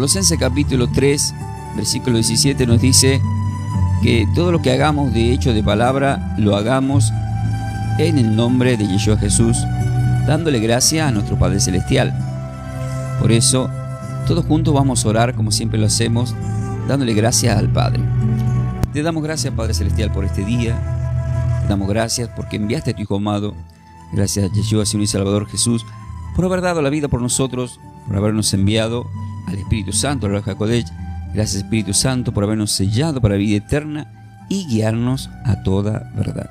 Colosenses capítulo 3, versículo 17 nos dice que todo lo que hagamos de hecho, de palabra, lo hagamos en el nombre de Yeshua Jesús, dándole gracias a nuestro Padre Celestial. Por eso, todos juntos vamos a orar como siempre lo hacemos, dándole gracias al Padre. Te damos gracias, Padre Celestial, por este día. Te damos gracias porque enviaste a tu Hijo amado. Gracias, Yeshua, Señor y Salvador Jesús, por haber dado la vida por nosotros, por habernos enviado al Espíritu Santo, al Ruach HaKodesh. Gracias, Espíritu Santo, por habernos sellado para la vida eterna y guiarnos a toda verdad.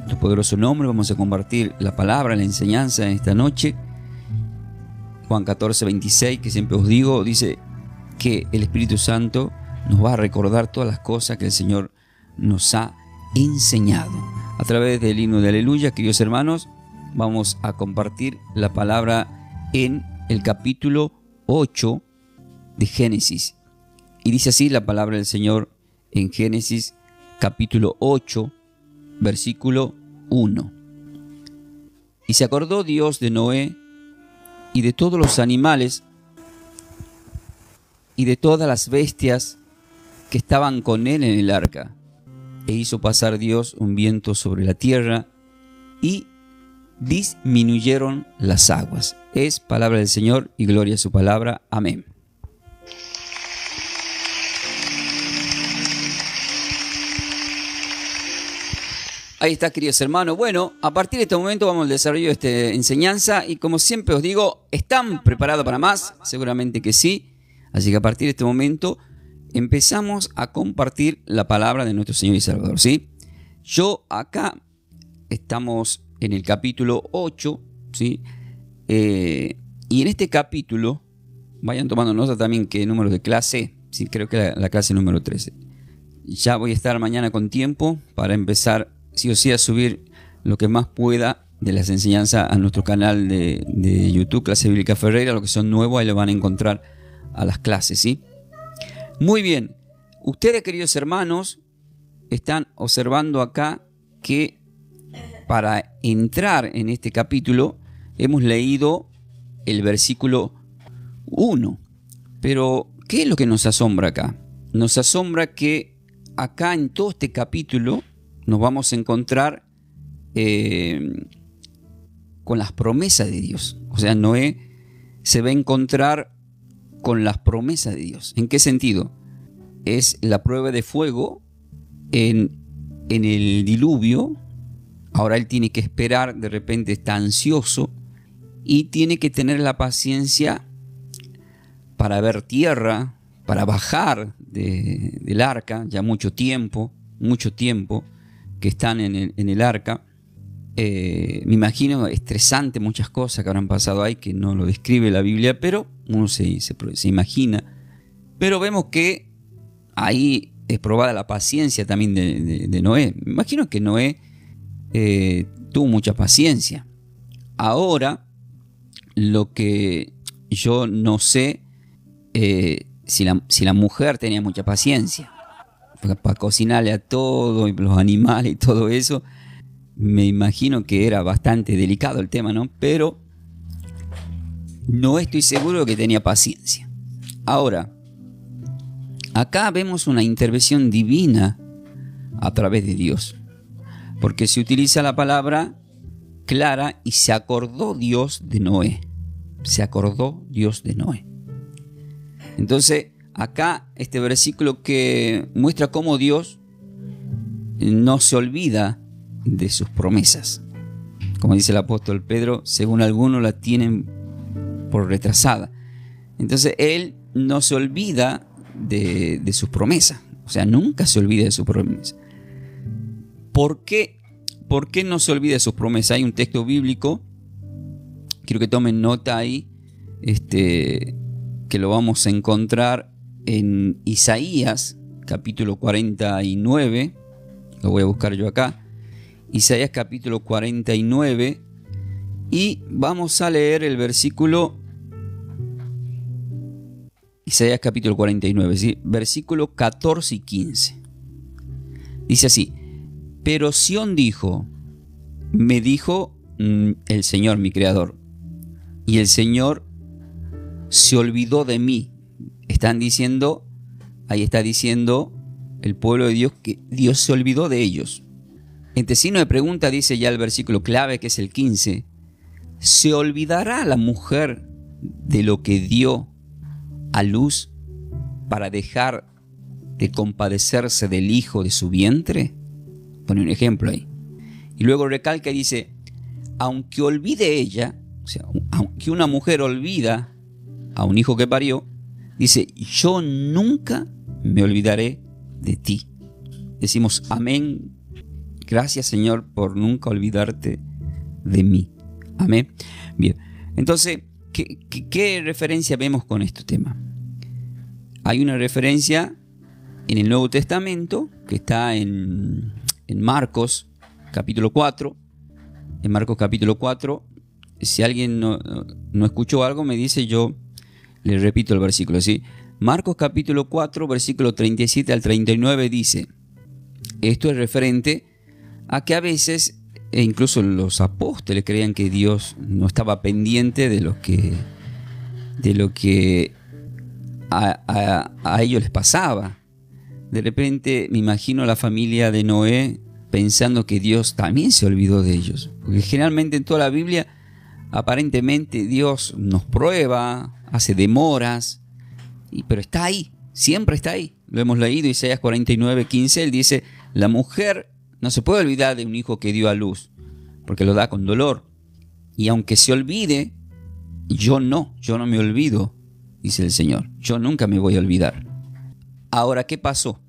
En tu poderoso nombre vamos a compartir la palabra, la enseñanza en esta noche. Juan 14, 26, que siempre os digo, dice que el Espíritu Santo nos va a recordar todas las cosas que el Señor nos ha enseñado. A través del himno de Aleluya, queridos hermanos, vamos a compartir la palabra en el capítulo 8 de Génesis. Y dice así la palabra del Señor en Génesis capítulo 8, versículo 1. Y se acordó Dios de Noé y de todos los animales y de todas las bestias que estaban con él en el arca. E hizo pasar Dios un viento sobre la tierra y disminuyeron las aguas. Es palabra del Señor y gloria a su palabra. Amén. Ahí está, queridos hermanos. Bueno, a partir de este momento vamos al desarrollo de esta enseñanza y como siempre os digo, ¿están preparados para más? Seguramente que sí. Así que a partir de este momento empezamos a compartir la palabra de nuestro Señor y Salvador, ¿sí? Yo acá estamos en el capítulo 8, ¿sí? Y en este capítulo, vayan tomando nota también qué número de clase, ¿sí? Creo que la clase número 13. Ya voy a estar mañana con tiempo para empezar sí o sí a subir lo que más pueda de las enseñanzas a nuestro canal de YouTube, Clase Bíblica Ferreira. Los que son nuevos, ahí lo van a encontrar a las clases, ¿sí? Muy bien. Ustedes, queridos hermanos, están observando acá que para entrar en este capítulo hemos leído el versículo 1. Pero, ¿qué es lo que nos asombra acá? Nos asombra que acá en todo este capítulo nos vamos a encontrar con las promesas de Dios. O sea, Noé se va a encontrar con las promesas de Dios. ¿En qué sentido? Es la prueba de fuego en el diluvio. Ahora él tiene que esperar, de repente está ansioso y tiene que tener la paciencia para ver tierra, para bajar del arca, ya mucho tiempo que están en el arca. Me imagino estresante muchas cosas que habrán pasado ahí que no lo describe la Biblia, pero uno se imagina. Pero vemos que ahí es probada la paciencia también de Noé. Me imagino que Noé tuvo mucha paciencia. Ahora, lo que yo no sé si la mujer tenía mucha paciencia para cocinarle a todo, y los animales y todo eso. Me imagino que era bastante delicado el tema, ¿no? Pero no estoy seguro de que tenía paciencia. Ahora, acá vemos una intervención divina a través de Dios, porque se utiliza la palabra clara y se acordó Dios de Noé. Se acordó Dios de Noé. Entonces, acá este versículo que muestra cómo Dios no se olvida de sus promesas. Como dice el apóstol Pedro, según algunos la tienen por retrasada. Entonces, Él no se olvida de sus promesas. O sea, nunca se olvida de sus promesas. ¿Por qué no se olvida de sus promesas? Hay un texto bíblico, quiero que tomen nota ahí, que lo vamos a encontrar en Isaías, capítulo 49. Lo voy a buscar yo acá. Isaías capítulo 49. Y vamos a leer el versículo. Isaías capítulo 49, ¿sí? Versículo 14 y 15. Dice así: pero Sión dijo, me dijo el Señor, mi Creador, y el Señor se olvidó de mí. están diciendo, ahí está diciendo el pueblo de Dios que Dios se olvidó de ellos. Entre signo de pregunta dice ya el versículo clave, que es el 15. ¿Se olvidará la mujer de lo que dio a luz para dejar de compadecerse del hijo de su vientre? Pone un ejemplo ahí. Y luego recalca y dice, aunque olvide ella, o sea, aunque una mujer olvida a un hijo que parió, dice, yo nunca me olvidaré de ti. Decimos amén. Gracias, Señor, por nunca olvidarte de mí. Amén. Bien, entonces, ¿qué referencia vemos con este tema? Hay una referencia en el Nuevo Testamento que está en Marcos capítulo 4. En Marcos capítulo 4, si alguien no escuchó algo, me dice, yo le repito el versículo, ¿sí? Marcos capítulo 4, versículo 37 al 39 dice, esto es referente a que a veces, e incluso los apóstoles creían que Dios no estaba pendiente de lo que a ellos les pasaba. De repente me imagino a la familia de Noé pensando que Dios también se olvidó de ellos. Porque generalmente en toda la Biblia, aparentemente Dios nos prueba, hace demoras, pero está ahí, siempre está ahí. Lo hemos leído, Isaías 49:15, él dice, la mujer no se puede olvidar de un hijo que dio a luz, porque lo da con dolor. Y aunque se olvide, yo no me olvido, dice el Señor. Yo nunca me voy a olvidar. Ahora, ¿qué pasó?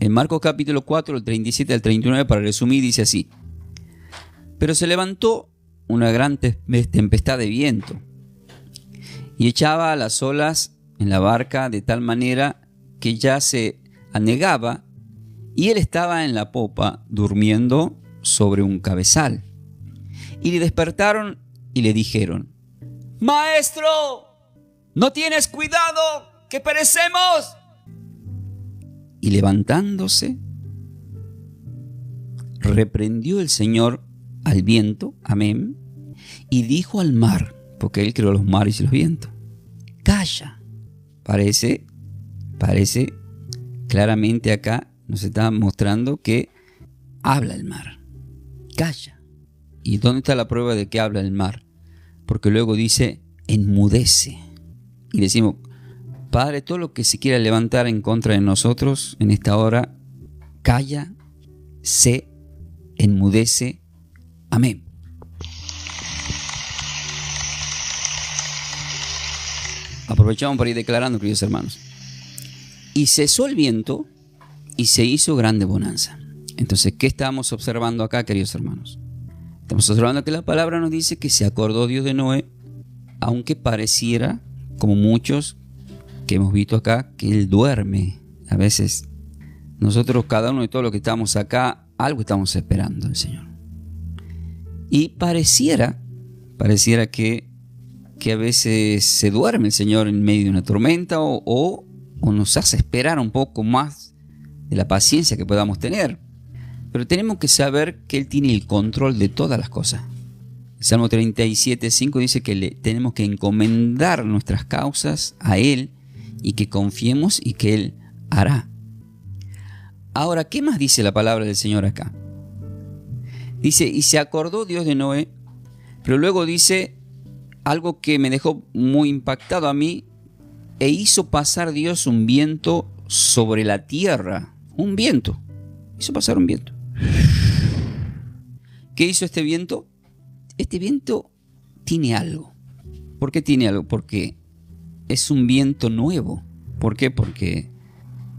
En Marcos capítulo 4, el 37 al 39, para resumir, dice así. Pero se levantó una gran tempestad de viento y echaba las olas en la barca de tal manera que ya se anegaba, y él estaba en la popa durmiendo sobre un cabezal. Y le despertaron y le dijeron, ¡Maestro! ¿No tienes cuidado que perecemos? Y levantándose, reprendió el Señor al viento, amén, y dijo al mar, porque él creó los mares y los vientos, calla. Parece claramente acá nos está mostrando que habla el mar, calla. ¿Y dónde está la prueba de que habla el mar? Porque luego dice, enmudece. Y decimos, Padre, todo lo que se quiera levantar en contra de nosotros en esta hora, calla, se enmudece. Amén. Aprovechamos para ir declarando, queridos hermanos. Y cesó el viento y se hizo grande bonanza. Entonces, ¿qué estamos observando acá, queridos hermanos? Estamos observando que la palabra nos dice que se acordó Dios de Noé, aunque pareciera, como muchos que hemos visto acá, que él duerme. A veces nosotros, cada uno de todos los que estamos acá, algo estamos esperando del Señor. Y pareciera que a veces se duerme el Señor en medio de una tormenta o nos hace esperar un poco más de la paciencia que podamos tener. Pero tenemos que saber que Él tiene el control de todas las cosas. El Salmo 37:5 dice que tenemos que encomendar nuestras causas a Él y que confiemos y que Él hará. Ahora, ¿qué más dice la palabra del Señor acá? Dice, y se acordó Dios de Noé, pero luego dice algo que me dejó muy impactado a mí, e hizo pasar Dios un viento sobre la tierra. Un viento. Hizo pasar un viento. ¿Qué hizo este viento? Este viento tiene algo. ¿Por qué tiene algo? Porque es un viento nuevo. ¿Por qué? Porque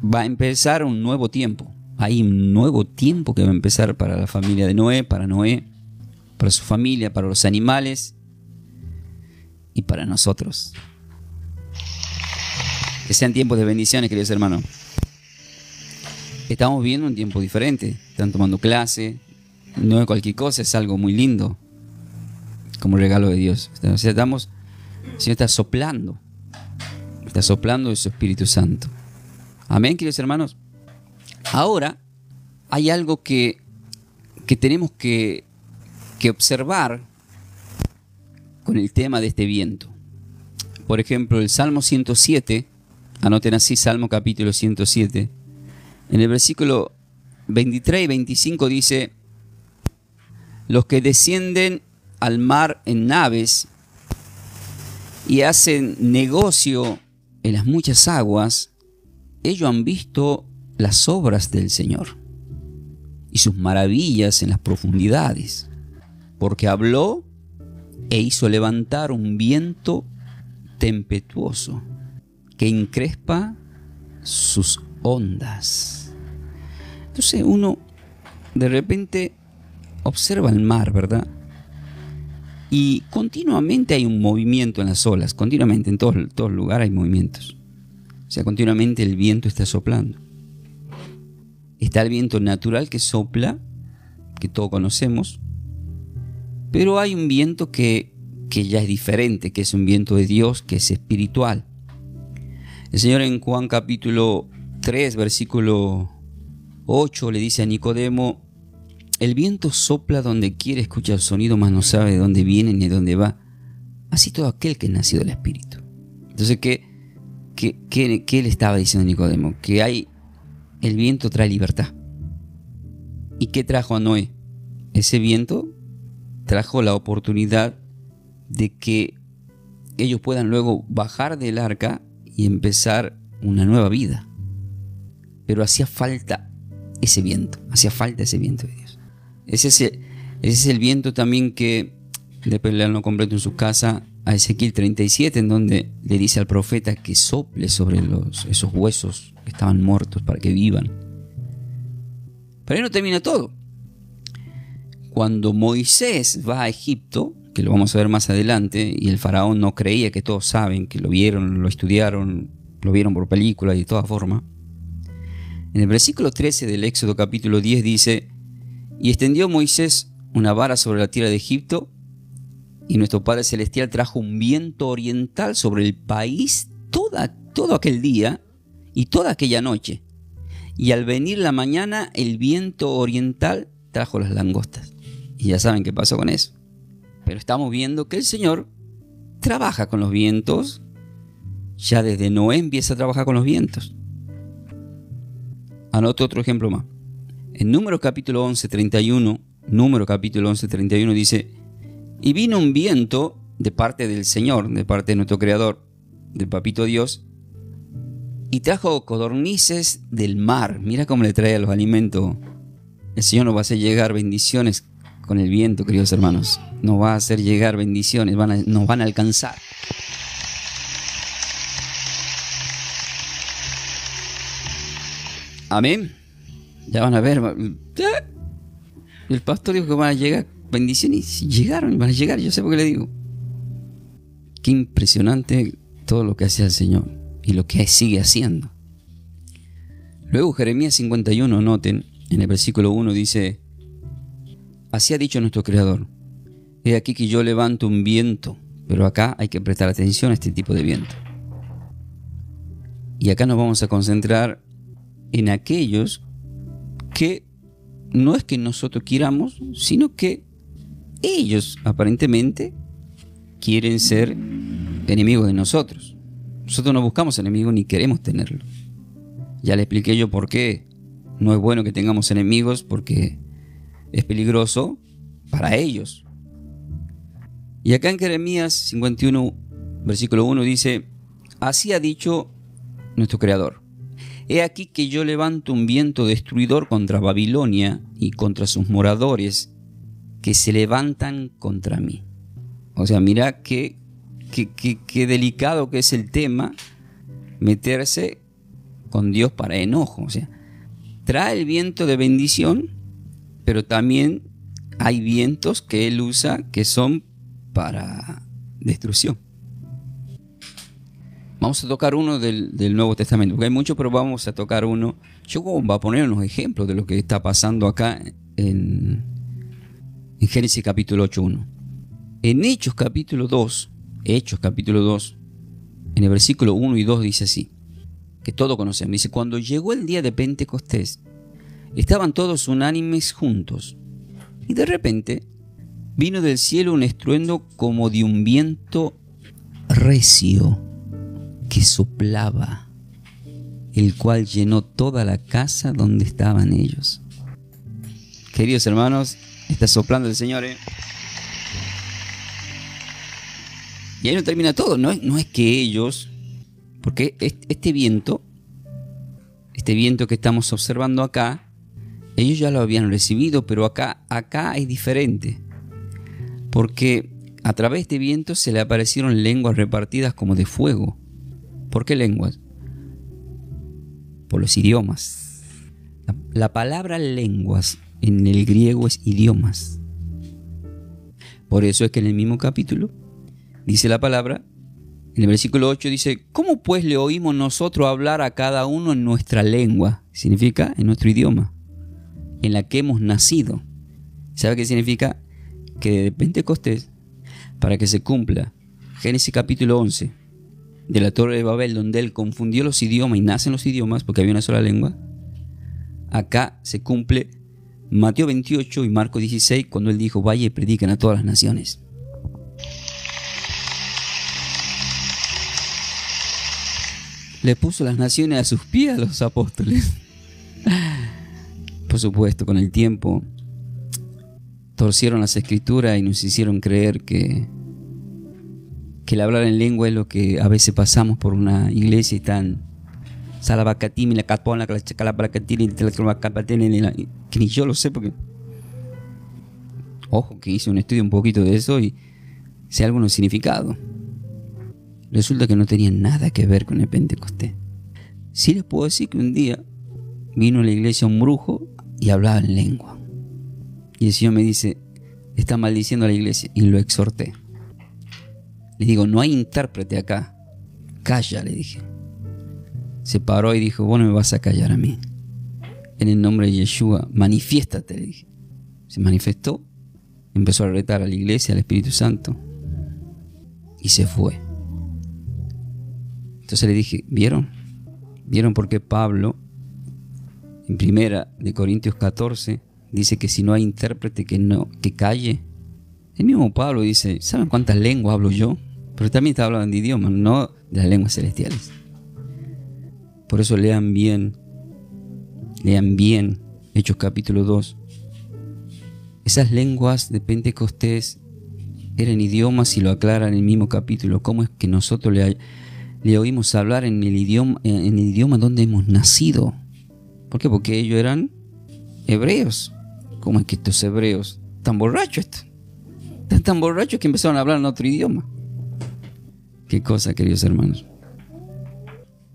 va a empezar un nuevo tiempo. Hay un nuevo tiempo que va a empezar para la familia de Noé, para su familia, para los animales y para nosotros. Que sean tiempos de bendiciones, queridos hermanos. Estamos viviendo un tiempo diferente. Están tomando clase. No es cualquier cosa, es algo muy lindo. Como regalo de Dios. O sea, el Señor está soplando. Está soplando de su Espíritu Santo. Amén, queridos hermanos. Ahora, hay algo que tenemos que observar con el tema de este viento. Por ejemplo, el Salmo 107, Anoten así Salmo capítulo 107. En el versículo 23 y 25 dice: los que descienden al mar en naves y hacen negocio en las muchas aguas, ellos han visto las obras del Señor y sus maravillas en las profundidades, porque habló e hizo levantar un viento tempestuoso que encrespa sus ondas. Entonces uno de repente observa el mar, ¿verdad? Y continuamente hay un movimiento en las olas, continuamente, en todo lugar hay movimientos. O sea, continuamente el viento está soplando. Está el viento natural que sopla, que todos conocemos, pero hay un viento que ya es diferente, que es un viento de Dios, que es espiritual. El Señor en Juan capítulo 3, versículo 8, le dice a Nicodemo: el viento sopla donde quiere, escucha el sonido, mas no sabe de dónde viene ni de dónde va. Así todo aquel que es nacido del Espíritu. Entonces, ¿qué le estaba diciendo a Nicodemo? Que el viento trae libertad. ¿Y qué trajo a Noé? Ese viento trajo la oportunidad de que ellos puedan luego bajar del arca y empezar una nueva vida. Pero hacía falta ese viento de Dios. Ese es el viento también que después leerlo completo en su casa, a Ezequiel 37, en donde le dice al profeta que sople sobre esos huesos que estaban muertos para que vivan. Pero ahí no termina todo. Cuando Moisés va a Egipto, que lo vamos a ver más adelante, y el faraón no creía, que todos saben, que lo vieron, lo estudiaron, lo vieron por película y de toda forma. En el versículo 13 del Éxodo capítulo 10 dice: y extendió Moisés una vara sobre la tierra de Egipto, y nuestro Padre Celestial trajo un viento oriental sobre el país todo aquel día y toda aquella noche. Y al venir la mañana, el viento oriental trajo las langostas. Y ya saben qué pasó con eso. Pero estamos viendo que el Señor trabaja con los vientos. Ya desde Noé empieza a trabajar con los vientos. Anoto otro ejemplo más. En Números capítulo 11, 31, dice: y vino un viento de parte del Señor, de parte de nuestro Creador, del Papito Dios, y trajo codornices del mar. Mira cómo le trae a los alimentos. El Señor nos va a hacer llegar bendiciones con el viento, queridos hermanos. Nos va a hacer llegar bendiciones, nos van a alcanzar. Amén. Ya van a ver. El pastor dijo que van a llegar bendiciones, y llegaron, van a llegar. Yo sé por qué le digo. Qué impresionante todo lo que hace el Señor y lo que sigue haciendo. Luego Jeremías 51, noten, en el versículo 1 dice: así ha dicho nuestro Creador: he aquí que yo levanto un viento. Pero acá hay que prestar atención a este tipo de viento. Y acá nos vamos a concentrar en aquellos que no es que nosotros queramos, sino que ellos aparentemente quieren ser enemigos de nosotros. Nosotros no buscamos enemigos ni queremos tenerlos. Ya le expliqué yo por qué no es bueno que tengamos enemigos, porque es peligroso para ellos. Y acá en Jeremías 51, versículo 1 dice: así ha dicho nuestro Creador: he aquí que yo levanto un viento destruidor contra Babilonia y contra sus moradores que se levantan contra mí. O sea, mira qué delicado que es el tema, meterse con Dios para enojo. O sea, trae el viento de bendición, pero también hay vientos que Él usa que son para destrucción. Vamos a tocar uno del Nuevo Testamento, porque hay muchos, pero vamos a tocar uno. Yo voy a poner unos ejemplos de lo que está pasando acá en Génesis capítulo 8:1. En Hechos capítulo 2, en el versículo 1 y 2 dice así, que todos conocemos. Dice: cuando llegó el día de Pentecostés, estaban todos unánimes juntos, y de repente vino del cielo un estruendo como de un viento recio que soplaba el cual llenó toda la casa donde estaban ellos. Queridos hermanos, está soplando el Señor, Y ahí no termina todo. No es que ellos, porque este viento que estamos observando acá, ellos ya lo habían recibido, pero acá es diferente. Porque a través de este viento se le aparecieron lenguas repartidas como de fuego. ¿Por qué lenguas? Por los idiomas. La palabra lenguas en el griego es idiomas. Por eso es que en el mismo capítulo dice la palabra, en el versículo 8 dice: ¿cómo pues le oímos nosotros hablar a cada uno en nuestra lengua? Significa en nuestro idioma, en la que hemos nacido. ¿Sabe qué significa? Que de Pentecostés, para que se cumpla Génesis capítulo 11 de la Torre de Babel, donde él confundió los idiomas y nacen los idiomas porque había una sola lengua, acá se cumple Mateo 28 y Marcos 16, cuando él dijo: vaya y prediquen a todas las naciones. Le puso las naciones a sus pies a los apóstoles. Por supuesto, con el tiempo torcieron las escrituras y nos hicieron creer que el hablar en lengua es lo que a veces pasamos por una iglesia y están que ni yo lo sé, porque ojo que hice un estudio un poquito de eso y sé algunos significados. Resulta que no tenían nada que ver con el Pentecostés. Sí les puedo decir que un día vino a la iglesia un brujo y hablaba en lengua. Y el Señor me dice: está maldiciendo a la iglesia. Y lo exhorté. Le digo: no hay intérprete acá. Calla, le dije. Se paró y dijo: vos no me vas a callar a mí. En el nombre de Yeshua, manifiéstate, le dije. Se manifestó, empezó a retar a la iglesia, al Espíritu Santo, y se fue. Entonces le dije: ¿vieron? ¿Vieron por qué Pablo, en 1 Corintios 14, dice que si no hay intérprete que calle? El mismo Pablo dice: ¿saben cuántas lenguas hablo yo? Pero también está hablando de idiomas, no de las lenguas celestiales. Por eso lean bien Hechos capítulo 2. Esas lenguas de Pentecostés eran idiomas, y lo aclara en el mismo capítulo. ¿Cómo es que nosotros le oímos hablar en el idioma donde hemos nacido? ¿Por qué? Porque ellos eran hebreos. ¿Cómo es que estos hebreos están borrachos? Están tan borrachos que empezaron a hablar en otro idioma. Qué cosa, queridos hermanos.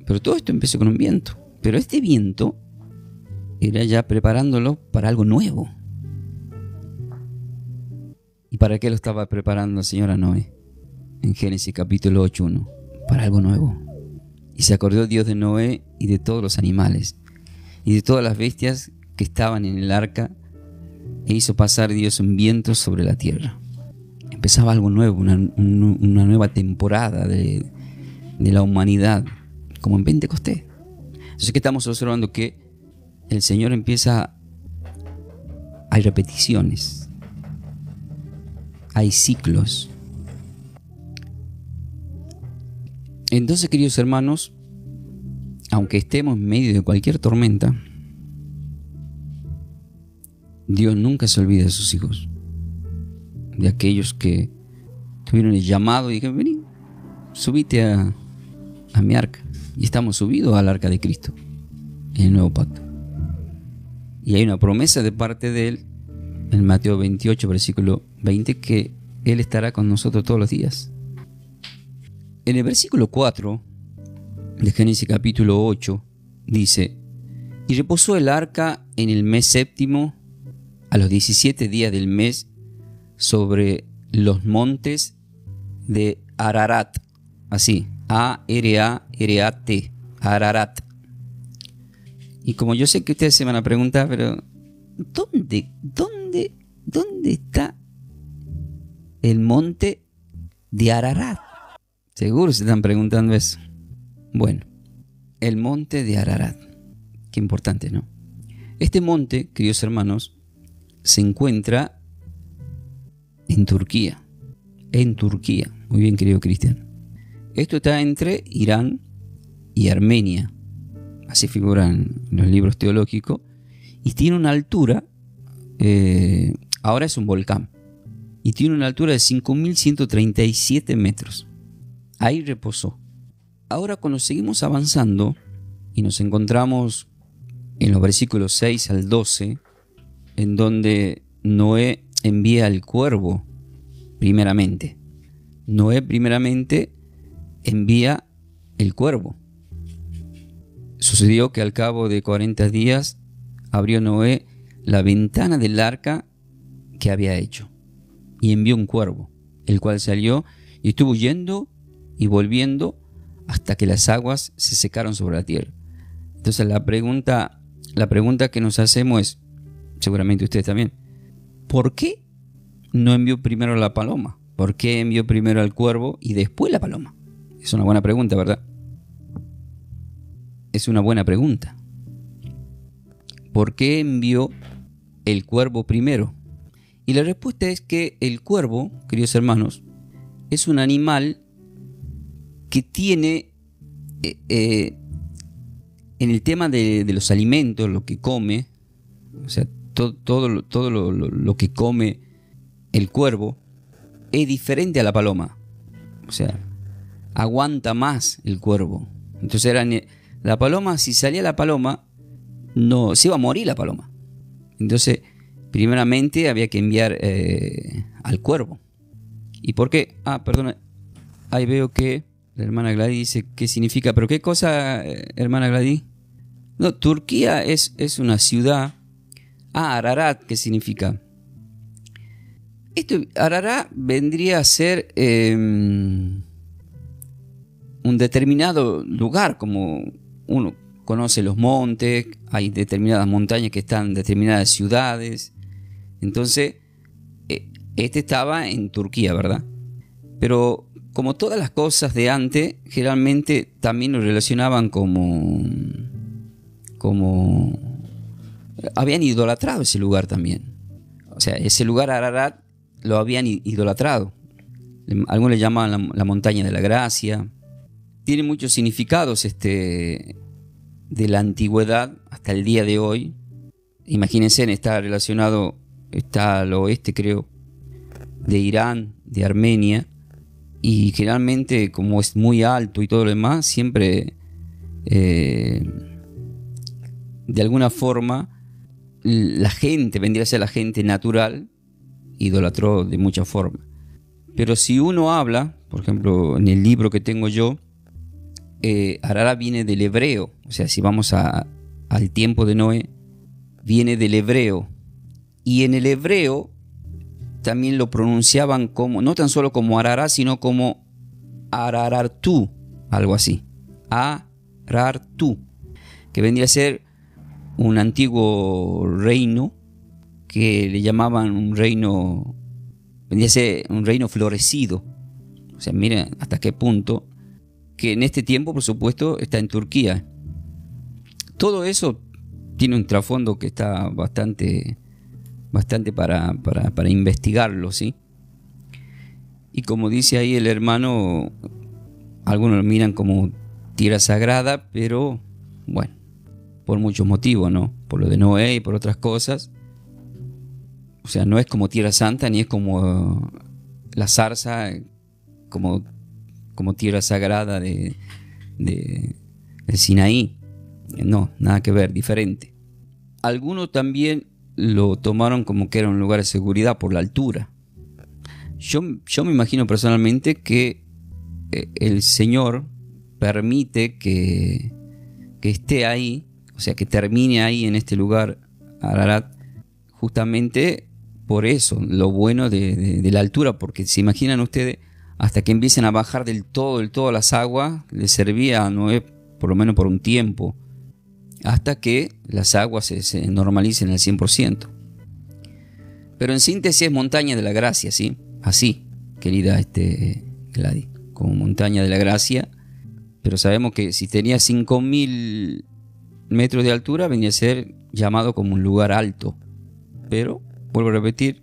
Pero todo esto empezó con un viento. Pero este viento era ya preparándolo para algo nuevo. ¿Y para qué lo estaba preparando el Señor a Noé? En Génesis capítulo 8:1. Para algo nuevo. Y se acordó Dios de Noé y de todos los animales y de todas las bestias que estaban en el arca, e hizo pasar Dios un viento sobre la tierra. Empezaba algo nuevo, una nueva temporada de la humanidad, como en Pentecostés. Entonces, ¿qué estamos observando? Que el Señor empieza. Hay repeticiones, hay ciclos. Entonces, queridos hermanos, aunque estemos en medio de cualquier tormenta, Dios nunca se olvida de sus hijos, de aquellos que tuvieron el llamado y dijeron: vení, subite a mi arca. Y estamos subidos al arca de Cristo en el nuevo pacto. Y hay una promesa de parte de Él en Mateo 28, versículo 20, que Él estará con nosotros todos los días. En el versículo 4 de Génesis capítulo 8 dice: y reposó el arca en el mes séptimo, a los 17 días del mes, sobre los montes de Ararat. Así, A-R-A-R-A-T, Ararat. Y como yo sé que ustedes se van a preguntar, pero ¿dónde está el monte de Ararat? Seguro se están preguntando eso. Bueno, el monte de Ararat. Qué importante, ¿no? Este monte, queridos hermanos, se encuentra en Turquía. En Turquía. Muy bien, querido Cristian. Esto está entre Irán y Armenia. así figuran en los libros teológicos, y tiene una altura, ahora es un volcán, y tiene una altura de 5.137 metros. Ahí reposó. Ahora cuando seguimos avanzando y nos encontramos en los versículos 6 al 12, en donde Noé envía al cuervo primeramente. Noé primeramente envía el cuervo. Sucedió que al cabo de 40 días abrió Noé la ventana del arca que había hecho y envió un cuervo, el cual salió y estuvo yendo y volviendo hasta que las aguas se secaron sobre la tierra. Entonces la pregunta que nos hacemos es, seguramente ustedes también, ¿por qué no envió primero la paloma? ¿Por qué envió primero al cuervo y después la paloma? Es una buena pregunta, ¿verdad? Es una buena pregunta. ¿Por qué envió el cuervo primero? Y la respuesta es que el cuervo, queridos hermanos, es un animal que tiene, en el tema de los alimentos, lo que come, o sea, todo lo que come el cuervo, es diferente a la paloma. O sea, aguanta más el cuervo. Entonces la paloma, si salía la paloma, no se iba a morir la paloma. Entonces, primeramente había que enviar al cuervo. ¿Y por qué? Perdón, ahí veo que la hermana Gladys dice qué significa. ¿Pero qué cosa, hermana Gladys? No, Turquía es una ciudad. Ararat, ¿qué significa? Ararat vendría a ser un determinado lugar, como uno conoce los montes, hay determinadas montañas que están en determinadas ciudades. Entonces, este estaba en Turquía, ¿verdad? Pero como todas las cosas de antes, generalmente también lo relacionaban como habían idolatrado ese lugar también. O sea, ese lugar Ararat lo habían idolatrado. Algunos le llaman la montaña de la gracia. Tiene muchos significados de la antigüedad hasta el día de hoy. Imagínense, está relacionado, está al oeste, creo, de Irán, de Armenia. Y generalmente, como es muy alto y todo lo demás, siempre de alguna forma la gente, vendría a ser la gente natural, idolatró de muchas formas. Pero si uno habla, por ejemplo, en el libro que tengo yo, Ararat viene del hebreo. O sea, si vamos al tiempo de Noé, viene del hebreo. Y en el hebreo también lo pronunciaban como, no tan solo como Ararat, sino como Ararartú, algo así. Ararartú, que vendría a ser un antiguo reino que le llamaban un reino, vendría a ser un reino florecido. O sea, miren hasta qué punto, que en este tiempo, por supuesto, está en Turquía. Todo eso tiene un trasfondo que está bastante para investigarlo, ¿sí? Y como dice ahí el hermano, algunos lo miran como tierra sagrada, pero bueno, por muchos motivos, ¿no? Por lo de Noé y por otras cosas. O sea, no es como tierra santa, ni es como la zarza, como tierra sagrada del Sinaí. No, nada que ver, diferente. Algunos también lo tomaron como que era un lugar de seguridad por la altura. Yo me imagino personalmente que el Señor permite que esté ahí, o sea, que termine ahí en este lugar, Ararat, justamente por eso, lo bueno de la altura, porque se imaginan ustedes, hasta que empiecen a bajar del todo las aguas, les servía a Noé por lo menos por un tiempo, hasta que las aguas se normalicen al 100%. Pero en síntesis es montaña de la gracia, ¿sí? Así, querida Gladys, como montaña de la gracia. Pero sabemos que si tenía 5.000 metros de altura, venía a ser llamado como un lugar alto. Pero, vuelvo a repetir,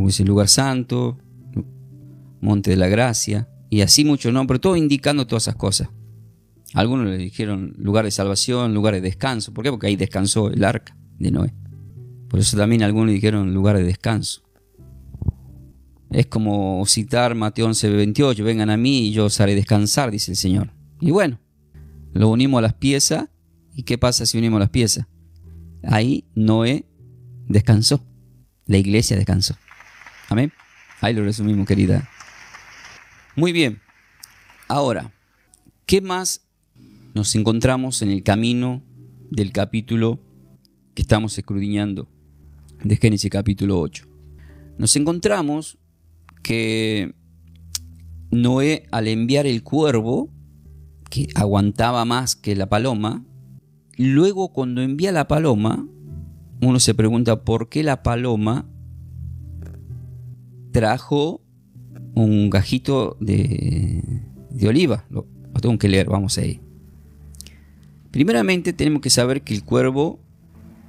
es el lugar santo, Monte de la Gracia, y así muchos nombres, todo indicando todas esas cosas. Algunos le dijeron lugar de salvación, lugar de descanso. ¿Por qué? Porque ahí descansó el arca de Noé. Por eso también algunos dijeron lugar de descanso. Es como citar Mateo 11:28, vengan a mí y yo os haré descansar, dice el Señor. Y bueno, lo unimos a las piezas. ¿Y qué pasa si unimos las piezas? Ahí Noé descansó. La iglesia descansó. Amén. Ahí lo resumimos, querida. Muy bien. Ahora, ¿qué más nos encontramos en el camino del capítulo que estamos escudriñando de Génesis capítulo 8? Nos encontramos que Noé, al enviar el cuervo, que aguantaba más que la paloma, luego cuando envía la paloma, uno se pregunta por qué la paloma trajo un gajito de oliva. Lo tengo que leer, vamos ahí. Primeramente tenemos que saber que el cuervo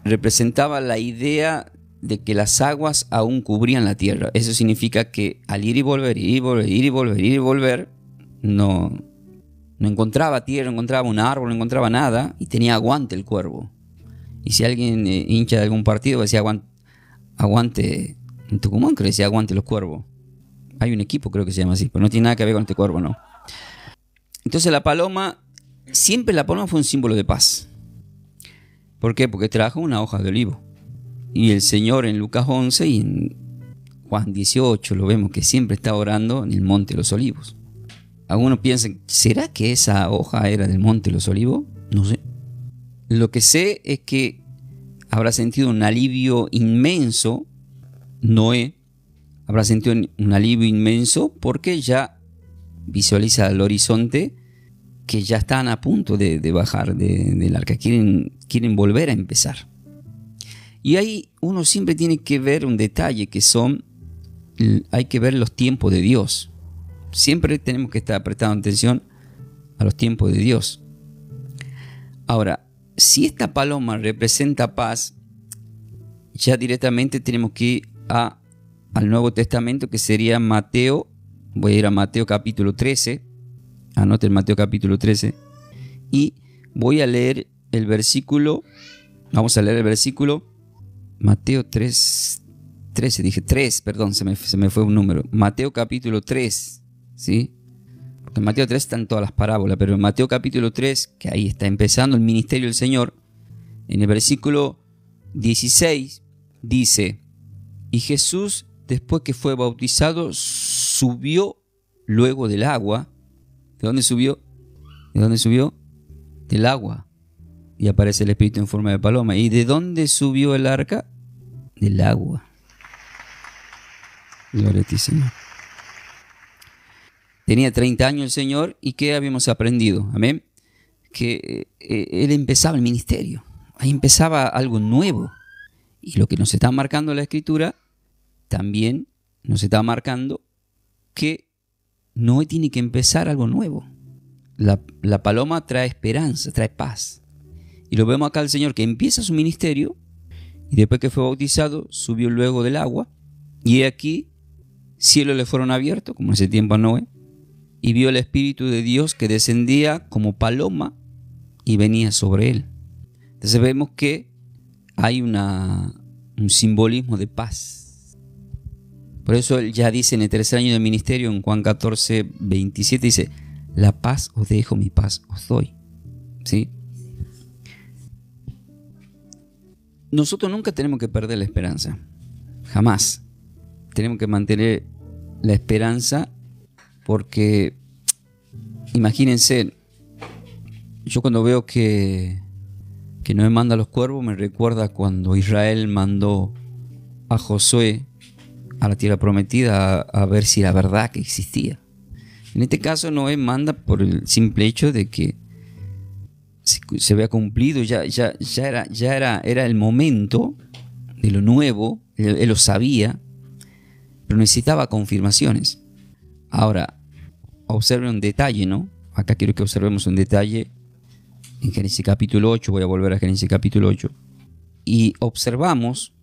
representaba la idea de que las aguas aún cubrían la tierra. Eso significa que al ir y volver, ir y volver, ir y volver, ir y volver, no encontraba tierra, no encontraba un árbol, no encontraba nada, y tenía aguante el cuervo. Y si alguien hincha de algún partido decía aguante, en Tucumán creo que decía aguante los cuervos. Hay un equipo creo que se llama así, pero no tiene nada que ver con este cuervo, no. Entonces la paloma fue un símbolo de paz. ¿Por qué? Porque trajo una hoja de olivo. Y el Señor en Lucas 11 y en Juan 18 lo vemos que siempre está orando en el Monte de los Olivos. Algunos piensan, ¿será que esa hoja era del Monte de los Olivos? No sé. Lo que sé es que habrá sentido un alivio inmenso, Noé habrá sentido un alivio inmenso porque ya visualiza al horizonte que ya están a punto de bajar del arca, quieren volver a empezar. Y ahí uno siempre tiene que ver un detalle hay que ver los tiempos de Dios. Siempre tenemos que estar prestando atención a los tiempos de Dios. Ahora, si esta paloma representa paz, ya directamente tenemos que ir al Nuevo Testamento, que sería Mateo. Voy a ir a Mateo capítulo 13. Anoten Mateo capítulo 13. Y voy a leer el versículo. Vamos a leer el versículo. Mateo 3. 13, dije 3, perdón, se me fue un número. Mateo capítulo 3. ¿Sí? Porque en Mateo 3 están todas las parábolas, pero en Mateo capítulo 3, que ahí está empezando el ministerio del Señor, en el versículo 16 dice: y Jesús, después que fue bautizado, subió luego del agua. ¿De dónde subió? ¿De dónde subió? Del agua. Y aparece el Espíritu en forma de paloma. ¿Y de dónde subió el arca? Del agua. Gloria a ti, Señor. Tenía 30 años el Señor, y ¿qué habíamos aprendido? Amén. Que Él empezaba el ministerio. Ahí empezaba algo nuevo. Y lo que nos está marcando la Escritura, también nos está marcando que Noé tiene que empezar algo nuevo. La paloma trae esperanza, trae paz. Y lo vemos acá el Señor que empieza su ministerio, y después que fue bautizado, subió luego del agua. Y aquí, cielos le fueron abiertos, como en ese tiempo a Noé, y vio el Espíritu de Dios que descendía como paloma y venía sobre él. Entonces vemos que hay un simbolismo de paz. Por eso él ya dice en el tercer año del ministerio, en Juan 14, 27, dice: la paz os dejo, mi paz os doy. ¿Sí? Nosotros nunca tenemos que perder la esperanza. Jamás. Tenemos que mantener la esperanza, porque imagínense, yo cuando veo que Noé manda a los cuervos, me recuerda cuando Israel mandó a Josué a la tierra prometida a ver si era verdad que existía. En este caso Noé manda por el simple hecho de que se había cumplido, ya era el momento de lo nuevo, él lo sabía, pero necesitaba confirmaciones. Ahora, observen un detalle, ¿no? Acá quiero que observemos un detalle en Génesis capítulo 8, voy a volver a Génesis capítulo 8, y observamos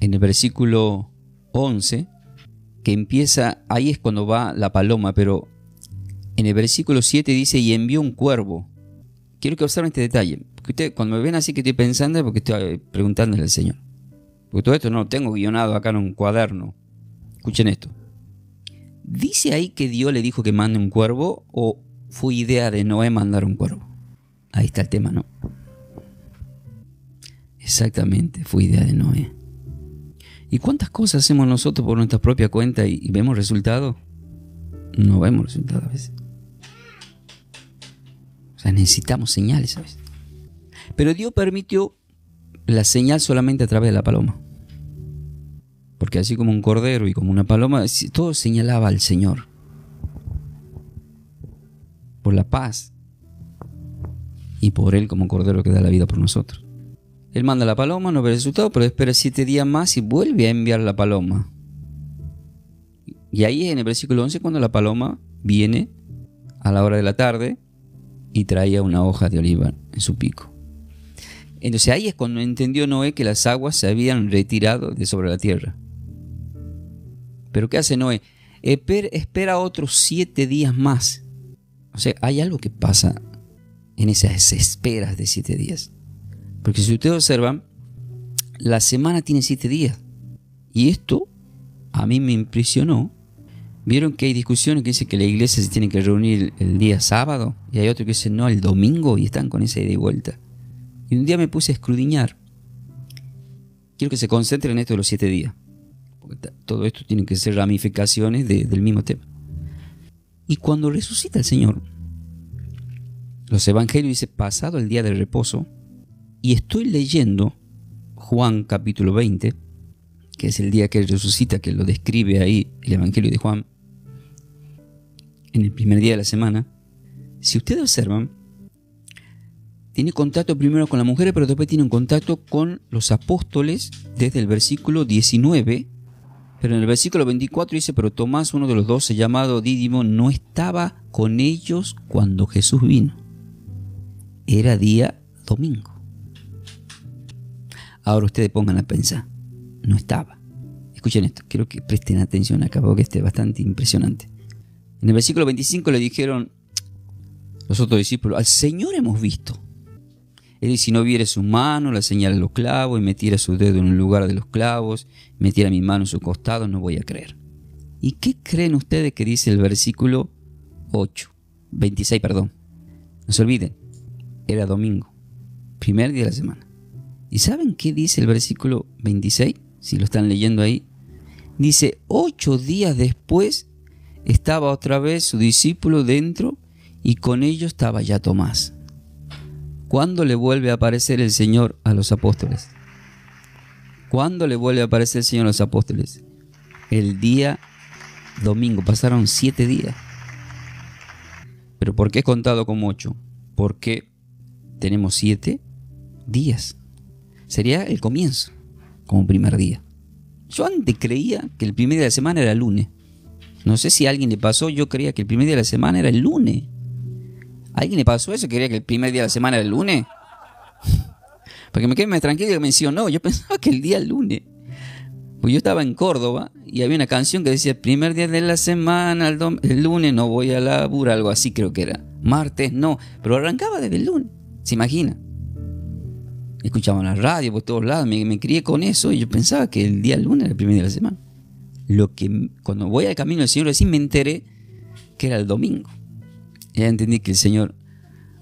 en el versículo 11, que empieza, ahí es cuando va la paloma, pero en el versículo 7 dice: y envió un cuervo quiero que observen este detalle. Porque ustedes, cuando me ven así que estoy pensando, es porque estoy preguntándole al Señor. Porque todo esto no lo tengo guionado acá en un cuaderno. Escuchen esto. ¿Dice ahí que Dios le dijo que mande un cuervo o fue idea de Noé mandar un cuervo? Ahí está el tema, ¿no? Exactamente, fue idea de Noé. ¿Y cuántas cosas hacemos nosotros por nuestra propia cuenta y vemos resultados? No vemos resultados a veces. O sea, necesitamos señales, ¿sabes? Pero Dios permitió la señal solamente a través de la paloma. Porque así como un cordero y como una paloma, todo señalaba al Señor. Por la paz. Y por Él como cordero que da la vida por nosotros. Él manda la paloma, no ve resultado, pero espera 7 días más y vuelve a enviar la paloma. Y ahí es en el versículo 11 cuando la paloma viene a la hora de la tarde y traía una hoja de oliva en su pico. Entonces ahí es cuando entendió Noé que las aguas se habían retirado de sobre la tierra. Pero ¿qué hace Noé? Espera otros 7 días más. O sea, hay algo que pasa en esas esperas de 7 días. Porque si ustedes observan, la semana tiene 7 días. Y esto a mí me impresionó. Vieron que hay discusiones que dicen que la iglesia se tiene que reunir el día sábado. Y hay otros que dicen no, el domingo. Y están con esa ida y vuelta. Y un día me puse a escudriñar. Quiero que se concentren en esto de los 7 días. Porque todo esto tiene que ser ramificaciones del mismo tema. Y cuando resucita el Señor, los evangelios dicen pasado el día del reposo. Y estoy leyendo Juan capítulo 20, que es el día que Él resucita, que lo describe ahí el Evangelio de Juan, en el primer día de la semana. Si ustedes observan, tiene contacto primero con las mujeres, pero después tiene un contacto con los apóstoles desde el versículo 19. Pero en el versículo 24 dice, pero Tomás, uno de los 12, llamado Dídimo, no estaba con ellos cuando Jesús vino. Era día domingo. Ahora ustedes pongan a pensar. No estaba. Escuchen esto. Quiero que presten atención acá porque este es bastante impresionante. En el versículo 25 le dijeron los otros discípulos, al Señor hemos visto. Él dice, si no viere su mano, la señal de los clavos, y metiera su dedo en el lugar de los clavos, metiera mi mano en su costado, no voy a creer. ¿Y qué creen ustedes que dice el versículo 26? No se olviden, era domingo, primer día de la semana. ¿Y saben qué dice el versículo 26? Si lo están leyendo ahí. Dice, 8 días después estaba otra vez su discípulo dentro y con ellos estaba ya Tomás. ¿Cuándo le vuelve a aparecer el Señor a los apóstoles? ¿Cuándo le vuelve a aparecer el Señor a los apóstoles? El día domingo. Pasaron 7 días. ¿Pero por qué es contado como 8? Porque tenemos 7 días. Sería el comienzo, como primer día. Yo antes creía que el primer día de la semana era el lunes. No sé si a alguien le pasó, yo creía que el primer día de la semana era el lunes. ¿A alguien le pasó eso? ¿Creía que el primer día de la semana era el lunes? Porque me quedé más tranquilo y me mencionó. Yo pensaba que el día el lunes. Pues yo estaba en Córdoba y había una canción que decía, primer día de la semana, el lunes no voy a laburar, algo así creo que era. Martes no, pero arrancaba desde el lunes. ¿Se imagina? Escuchaba en la radio por todos lados, me crié con eso y yo pensaba que el día lunes era el primer día de la semana. Cuando voy al camino del Señor, así me enteré que era el domingo. Ya entendí que el Señor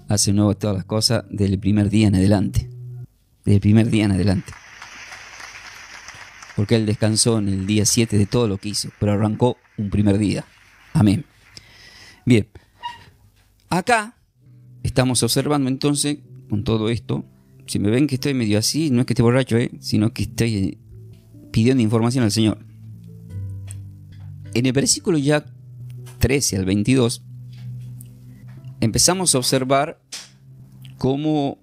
hace nuevo todas las cosas desde el primer día en adelante. Desde el primer día en adelante. Porque Él descansó en el día 7 de todo lo que hizo, pero arrancó un primer día. Amén. Bien. Acá estamos observando entonces, con todo esto, si me ven que estoy medio así, no es que esté borracho, sino que estoy pidiendo información al Señor. En el versículo ya 13 al 22, empezamos a observar cómo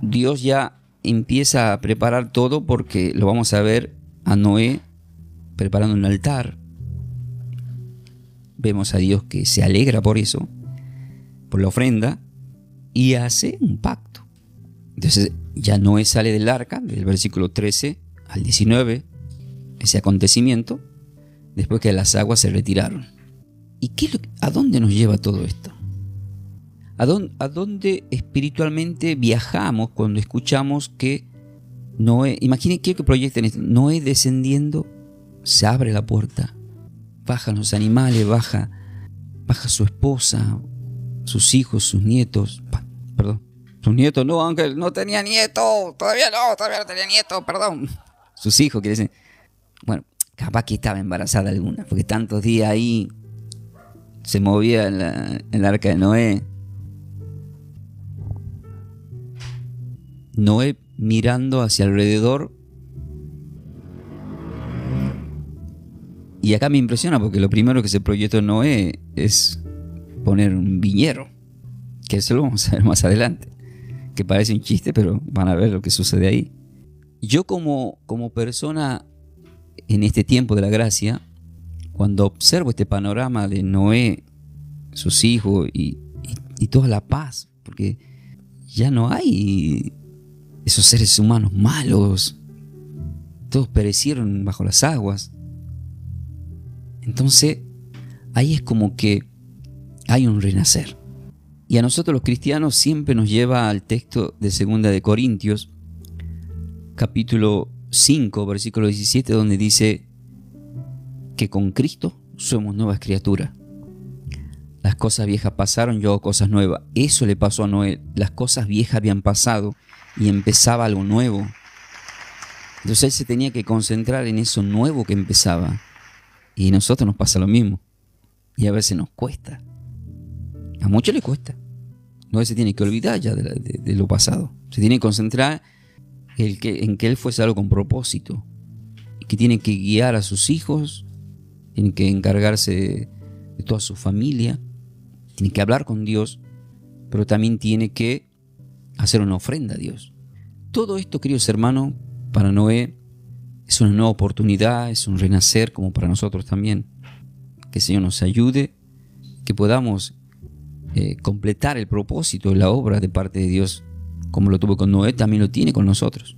Dios ya empieza a preparar todo, porque lo vamos a ver a Noé preparando un altar. Vemos a Dios que se alegra por eso, por la ofrenda, y hace un pacto. Entonces ya Noé sale del arca, del versículo 13 al 19, ese acontecimiento, después que las aguas se retiraron. ¿Y a dónde nos lleva todo esto? ¿A dónde espiritualmente viajamos cuando escuchamos que Noé, imaginen, quiero que proyecten esto, Noé descendiendo, se abre la puerta, bajan los animales, baja su esposa, sus hijos, sus nietos, perdón, sus nietos, no, Ángel, no tenía nieto, todavía no tenía nieto, perdón, sus hijos, quiere decir, bueno, capaz que estaba embarazada alguna, porque tantos días ahí se movía el arca de Noé. Noé mirando hacia alrededor. Y acá me impresiona porque lo primero que se proyectó en Noé es poner un viñedo, que eso lo vamos a ver más adelante, que parece un chiste, pero van a ver lo que sucede ahí. Yo como persona en este tiempo de la gracia, cuando observo este panorama de Noé, sus hijos y toda la paz, porque ya no hay esos seres humanos malos, todos perecieron bajo las aguas. Entonces ahí es como que hay un renacer. Y a nosotros los cristianos siempre nos lleva al texto de 2 de Corintios, capítulo 5, versículo 17, donde dice que con Cristo somos nuevas criaturas. Las cosas viejas pasaron, yo hago cosas nuevas. Eso le pasó a Noé. Las cosas viejas habían pasado y empezaba algo nuevo. Entonces él se tenía que concentrar en eso nuevo que empezaba. Y a nosotros nos pasa lo mismo. Y a veces nos cuesta. A muchos les cuesta. Noé se tiene que olvidar ya de lo pasado. Se tiene que concentrar en que él fuese algo con propósito. Y que tiene que guiar a sus hijos. Tiene que encargarse de toda su familia. Tiene que hablar con Dios. Pero también tiene que hacer una ofrenda a Dios. Todo esto, queridos hermanos, para Noé es una nueva oportunidad, es un renacer como para nosotros también. Que el Señor nos ayude, que podamos completar el propósito de la obra de parte de Dios, como lo tuvo con Noé, también lo tiene con nosotros.